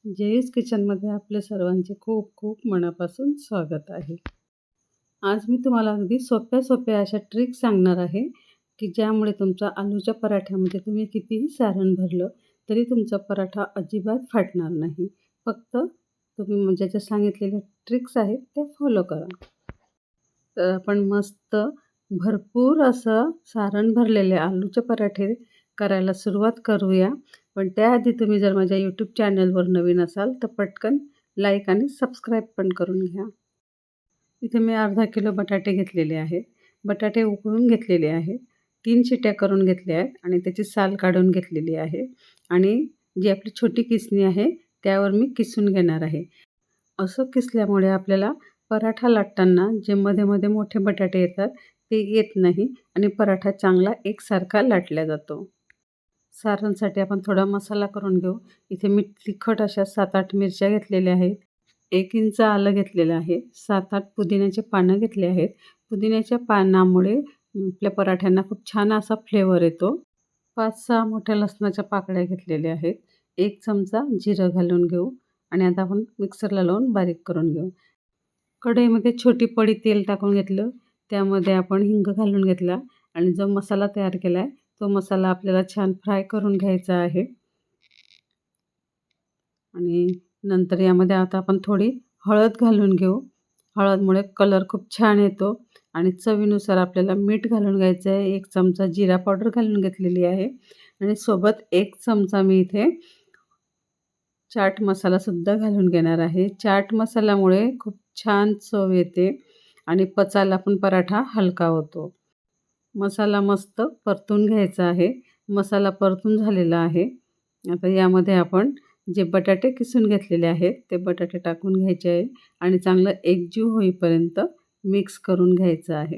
जयेश किचनमध्ये आपल्या सर्वांचे खूप खूप मनापासून स्वागत आहे. आज मी तुम्हाला अगदी सोप्या अशा ट्रिक सांगणार आहे, की ज्यामुळे तुमच्या आलूच्या पराठ्यामध्ये तुम्ही कितीही सारण भरलं, तरी तुमचा पराठा अजिबात फाटणार नाही. फक्त तुम्ही म्हणजे ज्या सांगितलेल्या ट्रिक्स आहेत त्या फॉलो करा. तर आपण मस्त भरपूर असं सारण भरलेले आलूचे पराठे करायला सुरुवात करूया. पण त्याआधी तुम्ही जर माझ्या यूट्यूब चॅनलवर नवीन असाल तर पटकन लाईक आणि सबस्क्राईब पण करून घ्या. इथे मी अर्धा किलो बटाटे घेतलेले आहेत. बटाटे उकळून घेतलेले आहेत. 3 शिट्या करून घेतल्या आहेत आणि त्याची साल काढून घेतलेली आहे आणि जी आपली छोटी किसणी आहे त्यावर मी किसून घेणार आहे. असं किसल्यामुळे आपल्याला पराठा लाटताना जे मध्ये मोठे बटाटे येतात ते येत नाही आणि पराठा चांगला एकसारखा लाटला जातो. सारणसाठी आपण थोडा मसाला करून घेऊ. इथे मी तिखट अशा 7-8 मिरच्या घेतलेल्या आहेत. 1 इंच आलं घेतलेलं आहे. 7-8 पुदिन्याचे पानं घेतले आहेत. पुदिन्याच्या पानामुळे आपल्या पराठ्यांना खूप छान असा फ्लेवर येतो. 5-6 मोठ्या लसणाच्या पाकळ्या घेतलेल्या आहेत. 1 चमचा जिरं घालून घेऊ आणि आता आपण मिक्सरला लावून बारीक करून घेऊ. कढईमध्ये छोटी पळी तेल टाकून घेतलं. त्यामध्ये आपण हिंग घालून घेतला आणि जो मसाला तयार केला आहे तो मसाला आपल्याला छान फ्राय करून घ्यायचा आहे. आणि नंतर यामध्ये आता आपण थोडी हळद घालून घेऊ. हळदमुळे कलर खूप छान येतो आणि चवीनुसार आपल्याला मीठ घालून घ्यायचं आहे. 1 चमचा जिरा पावडर घालून घेतलेली आहे आणि सोबत 1 चमचा मी इथे चाट मसालासुद्धा घालून घेणार आहे. चाट मसाल्यामुळे खूप छान चव येते आणि पचायला पण पराठा हलका होतो. मसाला मस्त परतून घ्यायचा आहे. मसाला परतून झालेला आहे. आता यामध्ये आपण जे बटाटे किसून घेतलेले आहेत ते बटाटे टाकून घ्यायचे आहे आणि चांगलं एकजीव होईपर्यंत मिक्स करून घ्यायचं आहे.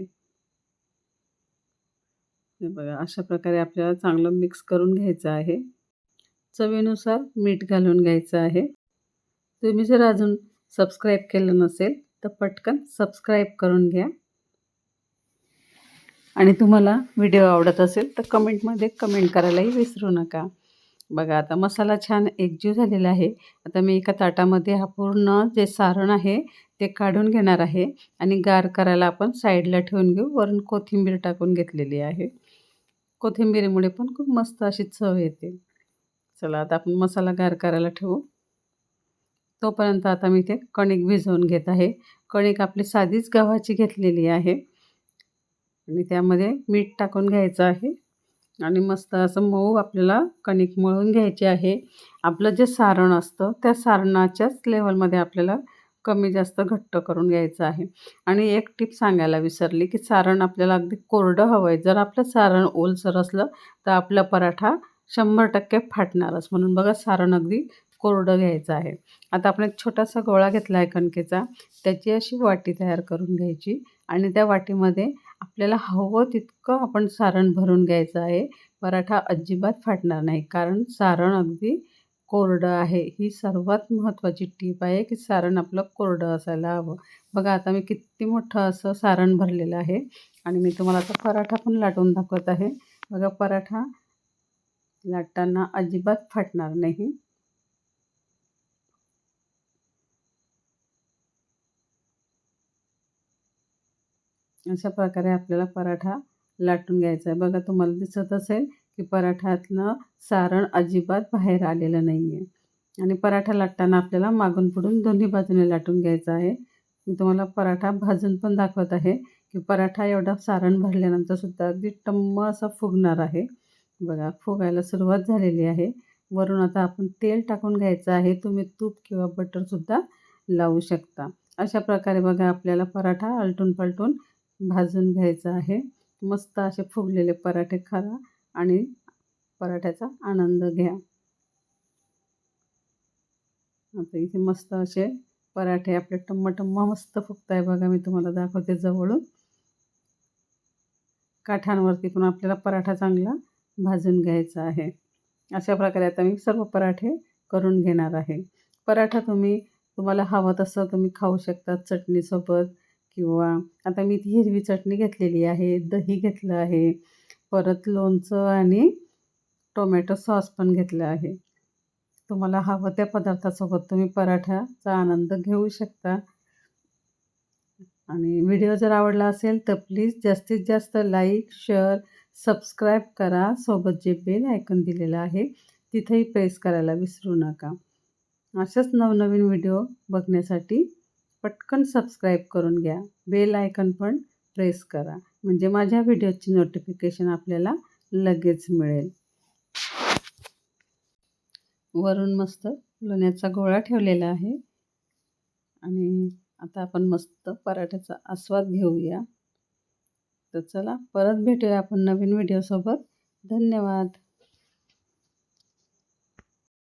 हे बघा अशा प्रकारे आपल्याला चांगलं मिक्स करून घ्यायचं आहे. चवीनुसार मीठ घालून घ्यायचं आहे. तुम्ही जर अजून सबस्क्राईब केलं नसेल तर पटकन सबस्क्राईब करून घ्या आणि तुम्हाला व्हिडिओ आवडत असेल तर कमेंटमध्ये कमेंट करायलाही विसरू नका. बघा आता मसाला छान एकजीव झालेला आहे. आता मी एका ताटामध्ये हा पूर्ण जे सारण आहे ते काढून घेणार आहे आणि गार करायला आपण साईडला ठेवून घेऊ. वरून कोथिंबीर टाकून घेतलेली आहे. कोथिंबीरीमुळे पण खूप मस्त अशी चव येते. चला आता आपण मसाला गार करायला ठेवू. तोपर्यंत आता मी इथे कणिक भिजवून घेत आहे. कणिक आपली साधीच गव्हाची घेतलेली आहे आणि त्यामध्ये मीठ टाकून घ्यायचं आहे आणि मस्त असं मऊ आपल्याला कणिक मळून घ्यायची आहे. आपलं जे सारण असतं त्या सारणाच्याच लेवलमध्ये आपल्याला कमी जास्त घट्ट करून घ्यायचं आहे. आणि एक टिप सांगायला विसरली, की सारण आपल्याला अगदी कोरडं हवं आहे. जर आपलं सारण ओलसर असलं तर आपला पराठा 100% फाटणारच. म्हणून बघा सारण अगदी कोरडं घ्यायचं आहे. आता आपण एक छोटासा गोळा घेतला आहे कणकेचा. त्याची अशी वाटी तयार करून घ्यायची आणि त्या वाटीमध्ये आपल्याला हवं तितकं आपण सारण भरून घ्यायचं आहे. पराठा अजिबात फाटणार नाही कारण सारण अगदी कोरडं आहे. ही सर्वात महत्त्वाची टीप आहे, की सारण आपलं कोरडं असायला हवं. बघा आता मी किती मोठं असं सारण भरलेलं आहे आणि मी तुम्हाला आता पराठा पण लाटून दाखवत आहे. बघा पराठा लाटताना अजिबात फाटणार नाही. अशा प्रकारे आपल्याला पराठा लाटून घ्यायचा आहे. बघा तुम्हाला दिसत असेल, की पराठ्यातनं सारण अजिबात बाहेर आलेलं नाही आहे. आणि पराठा लाटताना आपल्याला मागून पुढून दोन्ही बाजूने लाटून घ्यायचा आहे. मी तुम्हाला पराठा भाजून पण दाखवत आहे, की पराठा एवढा सारण भरल्यानंतर सुद्धा अगदी टम्म असा फुगणार आहे. बघा फुगायला सुरुवात झालेली आहे. वरून आता आपण तेल टाकून घ्यायचं आहे. तुम्ही तूप किंवा बटरसुद्धा लावू शकता. अशा प्रकारे बघा आपल्याला पराठा आलटून-पलटून भाजून घ्यायचं आहे. मस्त असे फुगलेले पराठे खा आणि पराठ्याचा आनंद घ्या. आता इथे मस्त असे पराठे आपले टम्म मस्त फुगताय बघा. मी तुम्हाला दाखवते जवळून. काठांवरती पण आपल्याला पराठा चांगला भाजून घ्यायचा आहे. अशा प्रकारे आता मी सर्व पराठे करून घेणार आहे. पराठा तुम्हाला हवं तसं तुम्ही खाऊ शकता चटणीसोबत किंवा आता मी इथे हिरवी चटणी घेतलेली आहे, दही घेतलं आहे, परत लोणचं आणि टोमॅटो सॉस पण घेतलं आहे. तुम्हाला हवं त्या पदार्थासोबत तुम्ही पराठ्याचा आनंद घेऊ शकता. आणि व्हिडिओ जर आवडला असेल तर प्लीज जास्तीत जास्त लाईक, शेअर, सबस्क्राईब करा. सोबत जे बेल आयकॉन दिलेलं आहे तिथेही प्रेस करायला विसरू नका. अशाच नवनवीन व्हिडिओ बघण्यासाठी पटकन सबस्क्राईब करून घ्या. बेल आयकॉन पण प्रेस करा, म्हणजे माझ्या व्हिडिओची नोटिफिकेशन आपल्याला लगेच मिळेल. वरून मस्त लोण्याचा गोळा ठेवलेला आहे आणि आता आपण मस्त पराठ्याचा आस्वाद घेऊया. तर चला परत भेटूया आपण नवीन व्हिडिओसोबत. धन्यवाद.